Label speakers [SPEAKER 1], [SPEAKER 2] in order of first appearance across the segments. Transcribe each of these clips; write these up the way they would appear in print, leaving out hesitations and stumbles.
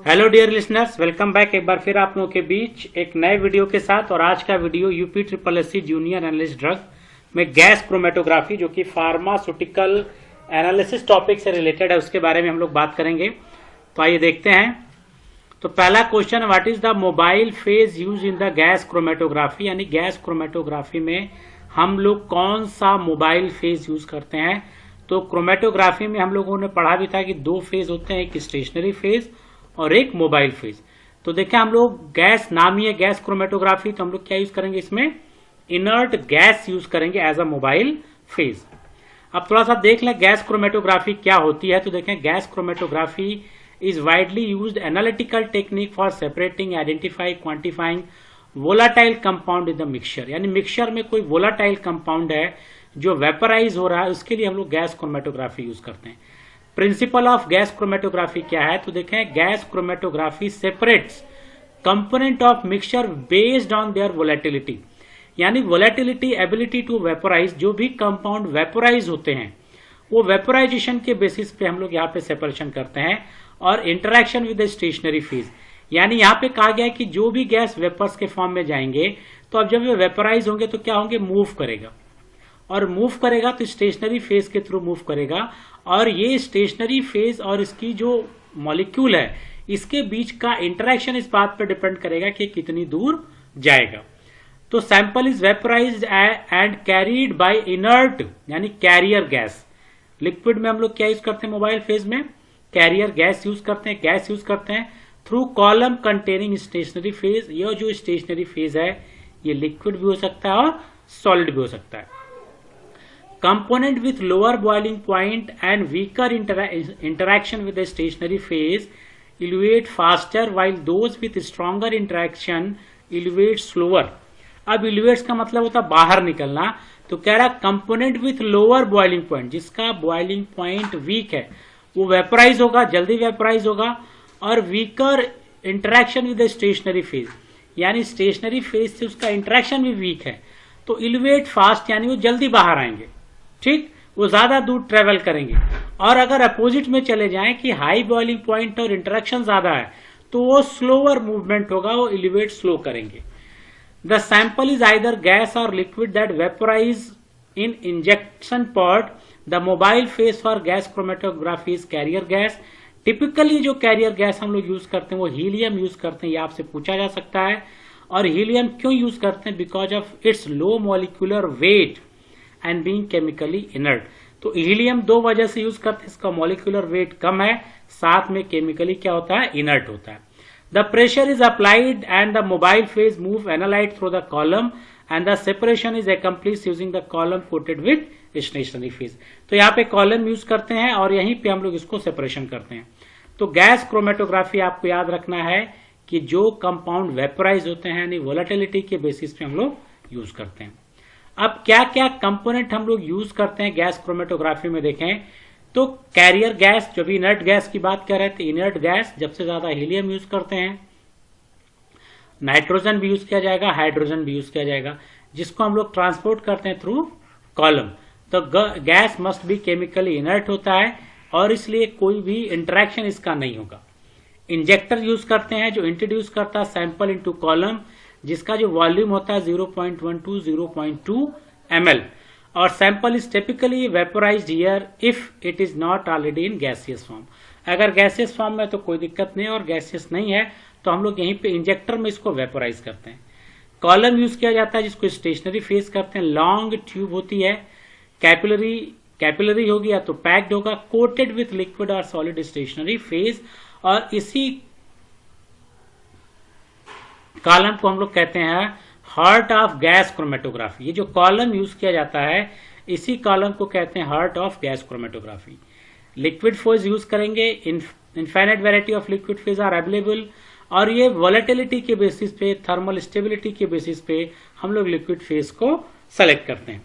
[SPEAKER 1] Hello dear listeners, welcome back एक बार फिर आप लोगों के बीच एक नए वीडियो के साथ। और आज का video UP triple SC junior analyst drug में गैस क्रोमेटोग्राफी जो कि फार्मास्यूटिकल एनालिसिस टॉपिक से रिलेटेड है, उसके बारे में हम लोग बात करेंगे। तो आइए देखते हैं। तो पहला question, what is the mobile phase use in the gas chromatography, यानी गैस क्रोमेटोग्राफी में हम लोग कौन सा मोबाइल फेज यूज करते हैं। तो क्रोमेटोग्राफी में हम लोगों ने पढ़ा भी था कि दो फेज होते हैं, एक स्टेशनरी फेज और एक मोबाइल फेज। तो देखें हम लोग गैस नाम ही है गैस क्रोमेटोग्राफी, तो हम लोग क्या यूज करेंगे, इसमें इनर्ट गैस यूज करेंगे एज अ मोबाइल फेज। अब थोड़ा सा देख लें गैस क्रोमेटोग्राफी क्या होती है। तो देखें gas chromatography is widely used analytical technique for separating, identify, quantifying volatile compound in the mixture, यानी मिक्सचर में कोई वोलाटाइल कंपाउंड है जो वेपराइज हो रहा है, उसके लिए हम लोग गैस क्रोमेटोग्राफी यूज करते हैं। प्रिंसिपल ऑफ गैस क्रोमेटोग्राफी क्या है, तो देखें gas chromatography separates component of mixture based on their volatility, यानी वोलेटिलिटी एबिलिटी टू वेपोराइज। जो भी कंपाउंड वेपोराइज होते हैं वो वेपोराइजेशन के बेसिस पे हम लोग यहाँ पे सेपरेशन करते हैं। और interaction with the stationary phase, यानी यहाँ पे कहा गया है कि जो भी गैस वेपर्स के फॉर्म में जाएंगे तो अब जब ये वेपोराइज होंगे तो क्या होंगे, मूव करेगा, और मूव करेगा तो स्टेशनरी फेज के थ्रू मूव करेगा। और ये स्टेशनरी फेज और इसकी जो मॉलिक्यूल है इसके बीच का इंटरेक्शन इस बात पर डिपेंड करेगा कि कितनी दूर जाएगा। तो sample is vaporized and carried by inert, यानी कैरियर गैस। लिक्विड में हम लोग क्या यूज करते हैं, मोबाइल फेज में कैरियर गैस यूज करते हैं, गैस यूज करते हैं through column containing stationary phase. यह जो स्टेशनरी फेज है ये लिक्विड भी हो सकता है और सॉलिड भी हो सकता है। Component with lower boiling point and weaker interaction with the stationary phase elevate faster, while those with stronger interaction elevate slower। अब elevates का मतलब होता है बाहर निकलना। तो कह रहा component with lower boiling point, जिसका बॉइलिंग पॉइंट वीक है वो वेपराइज होगा, जल्दी वेपराइज होगा। और weaker interaction with the stationary phase, यानी स्टेशनरी फेज से उसका इंटरेक्शन भी वीक है तो इलिवेट फास्ट, यानी वो जल्दी बाहर आएंगे, ठीक, वो ज्यादा दूर ट्रेवल करेंगे। और अगर अपोजिट में चले जाएं कि हाई बॉइलिंग पॉइंट और इंटरेक्शन ज्यादा है तो वो स्लोअर मूवमेंट होगा, वो एलिवेट स्लो करेंगे। The sample is either gas और liquid that vaporize in injection port. The mobile phase for gas chromatography is carrier gas. Typically जो कैरियर गैस हम लोग यूज करते हैं वो हीलियम यूज करते हैं, ये आपसे पूछा जा सकता है। और हीलियम क्यों यूज करते हैं, because of its low molecular weight and being chemically inert. तो हीलियम दो वजह से यूज करते हैं, इसका मॉलिक्यूलर वेट कम है, साथ में केमिकली क्या होता है, इनर्ट होता है। The pressure is applied and the mobile phase move analyte through the column and the separation is accomplish using the column coated with stationary phase. तो यहाँ पे कॉलम यूज करते हैं और यहीं पे हम लोग इसको सेपरेशन करते हैं। तो गैस क्रोमेटोग्राफी आपको याद रखना है कि जो कंपाउंड वेपराइज होते हैं यानी वोलेटिलिटी के बेसिस पे हम लोग यूज करते हैं। अब क्या क्या कंपोनेंट हम लोग यूज करते हैं गैस क्रोमेटोग्राफी में देखें तो कैरियर गैस, जो भी इनर्ट गैस की बात कर रहे थे, इनर्ट गैस जब से ज्यादा हीलियम यूज करते हैं। नाइट्रोजन भी यूज किया जाएगा, हाइड्रोजन भी यूज किया जाएगा, जिसको हम लोग ट्रांसपोर्ट करते हैं थ्रू कॉलम। तो gas must be chemically inert होता है और इसलिए कोई भी इंटरेक्शन इसका नहीं होगा। इंजेक्टर यूज करते हैं जो इंट्रोड्यूस करता है सैंपल इनटू कॉलम, जिसका जो वॉल्यूम होता है 0.1 0.2 ml। और sample is typically vaporized here if it is not already in gaseous form. अगर गैसियस फॉर्म में तो कोई दिक्कत नहीं है और गैसियस नहीं है तो हम लोग यहीं पे इंजेक्टर में इसको वेपोराइज करते हैं। कॉलम यूज किया जाता है जिसको स्टेशनरी फेज करते हैं। लॉन्ग ट्यूब होती है, कैपिलरी होगी या तो पैक्ड होगा, कोटेड विथ लिक्विड और सॉलिड स्टेशनरी फेज। और इसी कॉलम को हम लोग कहते हैं हार्ट ऑफ गैस क्रोमेटोग्राफी। ये जो कॉलम यूज किया जाता है इसी कॉलम को कहते हैं heart of gas chromatography. Liquid phase use करेंगे, infinite variety of liquid phase are available. और ये वोलेटिलिटी के बेसिस पे, थर्मल स्टेबिलिटी के बेसिस पे हम लोग लिक्विड फेज को सेलेक्ट करते हैं।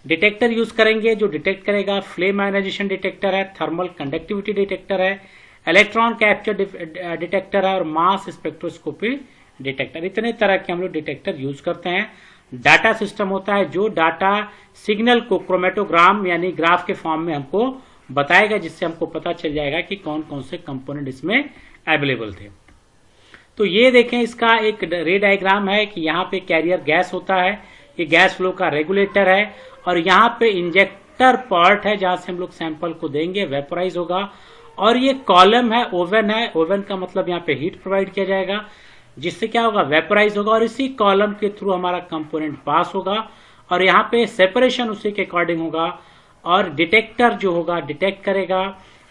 [SPEAKER 1] डिटेक्टर यूज करेंगे जो डिटेक्ट करेगा, फ्लेम आयोनाइजेशन डिटेक्टर है, थर्मल कंडक्टिविटी डिटेक्टर है, इलेक्ट्रॉन कैप्चर डिटेक्टर है और मास स्पेक्ट्रोस्कोपी डिटेक्टर। इतने तरह के हम लोग डिटेक्टर यूज करते हैं। डाटा सिस्टम होता है जो डाटा सिग्नल को क्रोमेटोग्राम यानी ग्राफ के फॉर्म में हमको बताएगा, जिससे हमको पता चल जाएगा कि कौन कौन से कंपोनेंट इसमें अवेलेबल थे। तो ये देखें, इसका एक रे डायग्राम है कि यहाँ पे कैरियर गैस होता है, ये गैस फ्लो का रेगुलेटर है, और यहाँ पे इंजेक्टर पार्ट है जहां से हम लोग सैंपल को देंगे, वेपोराइज होगा, और ये कॉलम है, ओवन है, ओवन का मतलब यहाँ पे हीट प्रोवाइड किया जाएगा जिससे क्या होगा, वेपोराइज होगा, और इसी कॉलम के थ्रू हमारा कंपोनेंट पास होगा, और यहाँ पे सेपरेशन उसी के अकॉर्डिंग होगा, और डिटेक्टर जो होगा डिटेक्ट करेगा,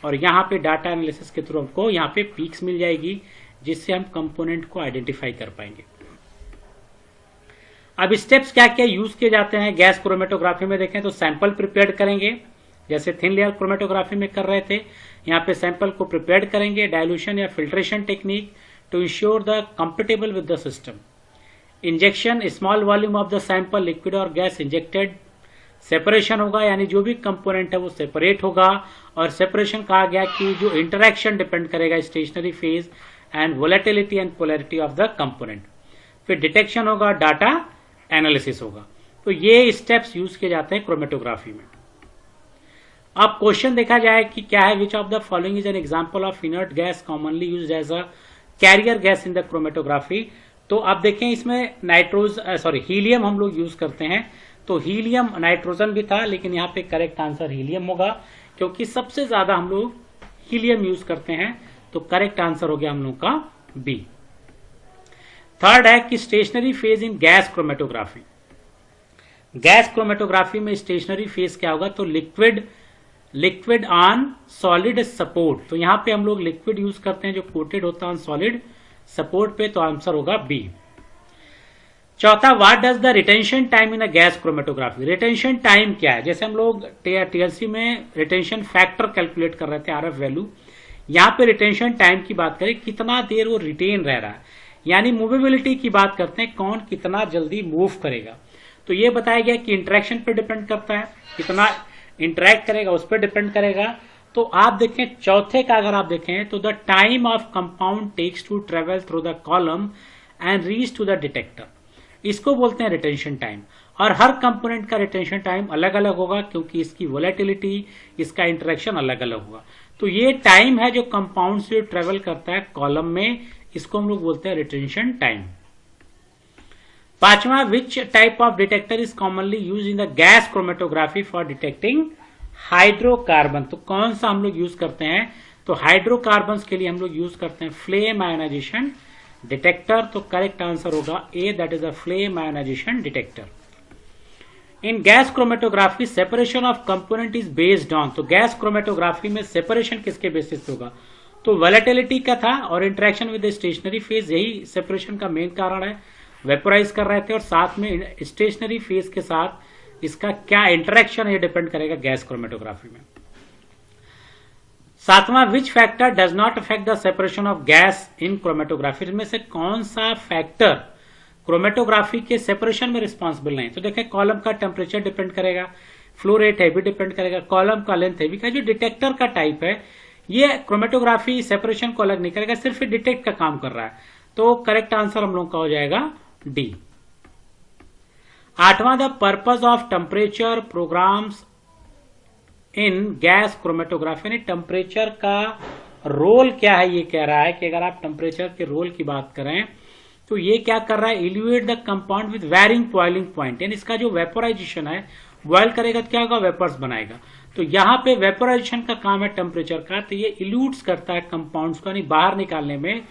[SPEAKER 1] और यहाँ पे डाटा एनालिसिस के थ्रू हमको यहाँ पे पीक्स मिल जाएगी जिससे हम कंपोनेंट को आइडेंटिफाई कर पाएंगे। अब स्टेप्स क्या क्या यूज किए जाते हैं गैस क्रोमेटोग्राफी में देखें तो सैंपल प्रिपेयर करेंगे, जैसे थिन लेयर क्रोमेटोग्राफी में कर रहे थे, यहाँ पे सैंपल को प्रिपेयर करेंगे, डायल्यूशन या filtration technique to ensure the compatible with the system, injection, small volume of the sample, liquid और गैस इंजेक्टेड, सेपरेशन होगा यानी जो भी कंपोनेंट है वो सेपरेट होगा, और सेपरेशन कहा गया कि जो इंटरेक्शन डिपेंड करेगा stationary phase and volatility and polarity of the component, फिर डिटेक्शन होगा, डाटा एनालिसिस होगा। तो ये स्टेप्स यूज किए जाते हैं क्रोमेटोग्राफी में। अब क्वेश्चन देखा जाए कि क्या है, which of the following is an example of inert gas commonly used as a carrier gas in the chromatography. तो आप देखें इसमें हीलियम हम लोग यूज करते हैं, तो हीलियम, नाइट्रोजन भी था लेकिन यहाँ पे करेक्ट आंसर हीलियम होगा क्योंकि सबसे ज्यादा हम लोग हीलियम यूज करते हैं, तो करेक्ट आंसर हो गया हम लोग का बी। थर्ड है कि stationary phase in gas chromatography. Gas chromatography में स्टेशनरी फेज क्या होगा, तो लिक्विड ऑन सॉलिड सपोर्ट, तो यहां पे हम लोग लिक्विड यूज करते हैं जो कोटेड होता है ऑन सॉलिड सपोर्ट पे, तो आंसर होगा बी। चौथा, what does the retention time in a gas chromatography. Retention time क्या है, जैसे हम लोग टीएलसी में रिटेंशन फैक्टर कैलकुलेट कर रहे थे, आरएफ वैल्यू, यहां पे रिटेंशन टाइम की बात करें, कितना देर वो रिटेन रह रहा है, यानी मूवेबिलिटी की बात करते हैं, कौन कितना जल्दी मूव करेगा। तो ये बताया गया कि इंटरेक्शन पे डिपेंड करता है, कितना इंटरेक्ट करेगा उस पर डिपेंड करेगा। तो आप देखें चौथे का अगर आप देखें तो the time of compound takes to travel through the column and reach to the detector, इसको बोलते हैं रिटेंशन टाइम। और हर कंपोनेंट का रिटेंशन टाइम अलग अलग होगा क्योंकि इसकी वोलेटिलिटी, इसका इंटरेक्शन अलग अलग होगा। तो ये टाइम है जो कंपाउंड से ट्रेवल करता है कॉलम में, इसको हम लोग बोलते हैं रिटेंशन टाइम। पांचवा, विच type of detector is commonly use in the gas chromatography for detecting hydrocarbon. तो कौन सा हम लोग यूज करते हैं, तो हाइड्रोकार्बन के लिए हम लोग यूज करते हैं फ्लेम आयोनाइजेशन डिटेक्टर, तो करेक्ट आंसर होगा A, that is a flame ionization detector. In gas chromatography separation of component is based on, तो गैस क्रोमेटोग्राफी में सेपरेशन किसके बेसिस पे होगा, तो वोलेटिलिटी का था, और इंटरेक्शन विद स्टेशनरी फेज, यही सेपरेशन का मेन कारण है, वेपोराइज कर रहे थे, और साथ में स्टेशनरी फेज के साथ इसका क्या इंटरेक्शन है डिपेंड करेगा गैस क्रोमेटोग्राफी में। सातवां, which factor does not affect the separation of gas in chromatography, इनमें से कौन सा फैक्टर क्रोमेटोग्राफी के सेपरेशन में रिस्पॉन्सिबल नहीं। तो देखें कॉलम का टेम्परेचर डिपेंड करेगा, फ्लो रेट है भी डिपेंड करेगा, कॉलम का लेंथ है भी का, जो डिटेक्टर का टाइप है ये क्रोमेटोग्राफी सेपरेशन को अलग नहीं करेगा, सिर्फ डिटेक्ट का काम कर रहा है, तो करेक्ट आंसर हम लोग का हो जाएगा डी। आठवां, the purpose of temperature programs in gas chromatography, यानी टेम्परेचर का रोल क्या है, ये कह रहा है कि अगर आप टेम्परेचर के रोल की बात करें तो ये क्या कर रहा है, elute the compound with varying boiling point, यानी इसका जो वेपोराइजेशन है, बॉयल करेगा तो क्या होगा, वेपर्स बनाएगा। तो यहां पे वेपोराइजेशन का काम है टेम्परेचर का, तो ये इल्यूट्स करता है कंपाउंड्स को, यानी बाहर निकालने में,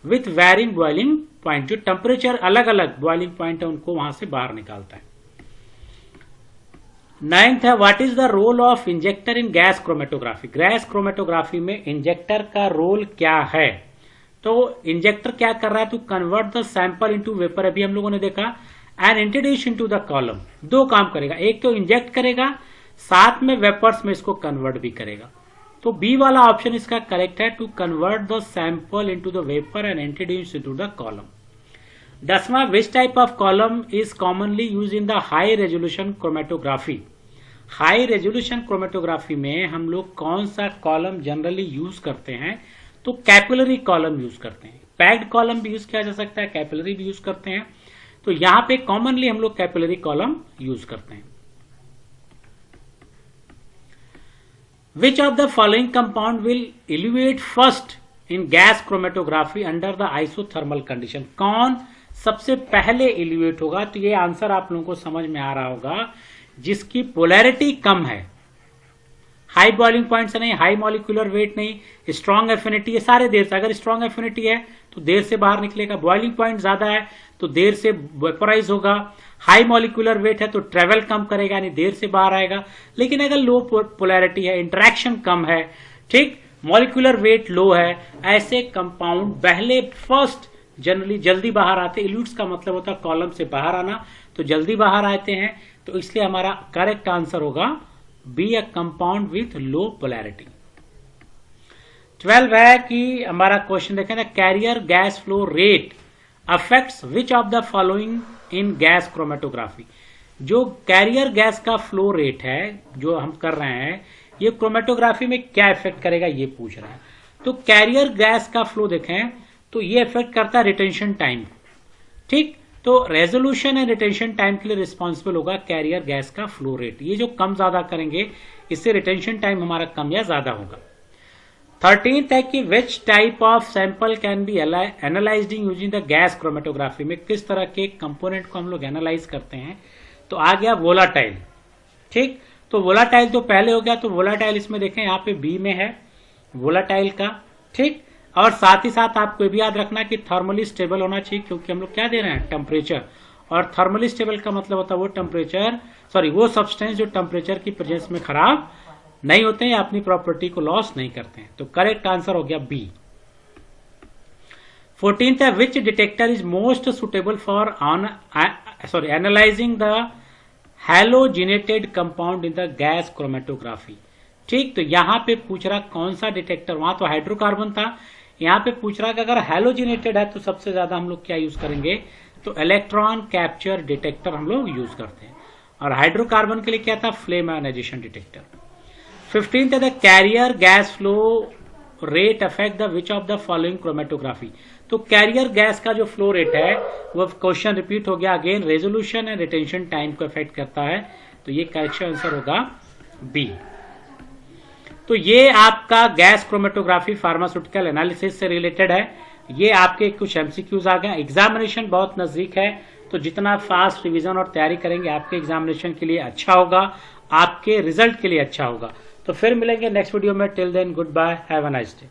[SPEAKER 1] विथ वेरिंग बॉइलिंग पॉइंट, जो टेम्परेचर अलग अलग बॉइलिंग पॉइंट है उनको वहां से बाहर निकालता है। नाइन्थ है, what is the role of injector in gas chromatography. Gas chromatography में इंजेक्टर का रोल क्या है, तो इंजेक्टर क्या कर रहा है, to convert the sample into vapour, अभी हम लोगों ने देखा, and introduce into the column. दो काम करेगा, एक तो इंजेक्ट करेगा, साथ में वेपर्स में इसको कन्वर्ट भी करेगा। तो बी वाला ऑप्शन इसका करेक्ट है, to convert the sample into the vapour and introduce into the column. 10वां, which type of column is commonly use in the high resolution chromatography. High resolution chromatography में हम लोग कौन सा कॉलम जनरली यूज करते हैं, तो कैपिलरी कॉलम यूज करते हैं। पैक्ड कॉलम भी यूज किया जा सकता है, कैपिलरी भी यूज करते हैं, तो यहां पे कॉमनली हम लोग कैपिलरी कॉलम यूज करते हैं। Which of the following compound will elute first in gas chromatography under the isothermal condition. कौन सबसे पहले इल्यूएट होगा? तो ये आंसर आप लोगों को समझ में आ रहा होगा, जिसकी पोलैरिटी कम है, हाई बॉइलिंग पॉइंट से नहीं, हाई मॉलिक्यूलर वेट नहीं, स्ट्रॉन्ग एफिनिटी है, सारे देर से। अगर स्ट्रॉन्ग एफिनिटी है तो देर से बाहर निकलेगा, बॉइलिंग पॉइंट ज्यादा है तो देर से वेपोराइज होगा, हाई मॉलिक्यूलर वेट है तो ट्रेवल कम करेगा यानी देर से बाहर आएगा। लेकिन अगर लो पोलैरिटी है, इंटरेक्शन कम है, ठीक, मॉलिक्यूलर वेट लो है, ऐसे कंपाउंड पहले फर्स्ट जनरली जल्दी बाहर आते। इल्यूट्स का मतलब होता है कॉलम से बाहर आना, तो जल्दी बाहर आते हैं। तो इसलिए हमारा करेक्ट आंसर होगा B, a compound with low polarity. 12 है कि हमारा क्वेश्चन देखें ना, carrier gas flow rate affects which of the following in gas chromatography. जो कैरियर गैस का फ्लो रेट है जो हम कर रहे हैं, ये क्रोमेटोग्राफी में क्या इफेक्ट करेगा ये पूछ रहा है। तो कैरियर गैस का फ्लो देखें तो ये इफेक्ट करता है रिटेंशन टाइम, ठीक। तो रेजोल्यूशन एंड रिटेंशन टाइम के लिए रिस्पॉन्सिबल होगा कैरियर गैस का फ्लो रेट। ये जो कम ज्यादा करेंगे इससे रिटेंशन टाइम हमारा कम या ज्यादा होगा। 13th है कि विच type of sample can be analysed using the gas chromatography. में किस तरह के कंपोनेंट को हम लोग एनालाइज करते हैं। तो आ गया वोलाटाइल, ठीक। तो वोलाटाइल तो पहले हो गया, तो वोलाटाइल इसमें देखें यहाँ पे बी में है वोलाटाइल का, ठीक। और साथ ही साथ आपको भी याद रखना कि थर्मली स्टेबल होना चाहिए, क्योंकि हम लोग क्या दे रहे हैं, टेम्परेचर। और थर्मली स्टेबल का मतलब होता है वो टेम्परेचर, वो सब्सटेंस जो टेम्परेचर की प्रेजेंस में खराब नहीं होते हैं या अपनी प्रॉपर्टी को लॉस नहीं करते हैं। तो करेक्ट आंसर हो गया बी। 14th है which detector is most suitable for analyzing the halogenated compound in the gas chromatography, ठीक। तो यहां पे पूछ रहा कौन सा डिटेक्टर, वहां तो हाइड्रोकार्बन था, यहां पे पूछ रहा कि अगर हैलोजिनेटेड है तो सबसे ज्यादा हम लोग क्या यूज करेंगे, तो इलेक्ट्रॉन कैप्चर डिटेक्टर हम लोग यूज करते हैं। और हाइड्रोकार्बन के लिए क्या था, फ्लेम आयोनाइजेशन डिटेक्टर। 15th है the carrier gas flow rate affect the which of the following chromatography. तो कैरियर गैस का जो फ्लो रेट है वो क्वेश्चन रिपीट हो गया again, resolution and retention time को अफेक्ट करता है। तो ये करेक्ट आंसर होगा बी। तो ये आपका गैस क्रोमेटोग्राफी फार्मास्यूटिकल एनालिसिस से रिलेटेड है। ये आपके कुछ एमसीक्यूज आ गए। एग्जामिनेशन बहुत नजदीक है, तो जितना फास्ट रिवीजन और तैयारी करेंगे आपके एग्जामिनेशन के लिए अच्छा होगा, आपके रिजल्ट के लिए अच्छा होगा। तो फिर मिलेंगे नेक्स्ट वीडियो में। Till then goodbye, have a nice day.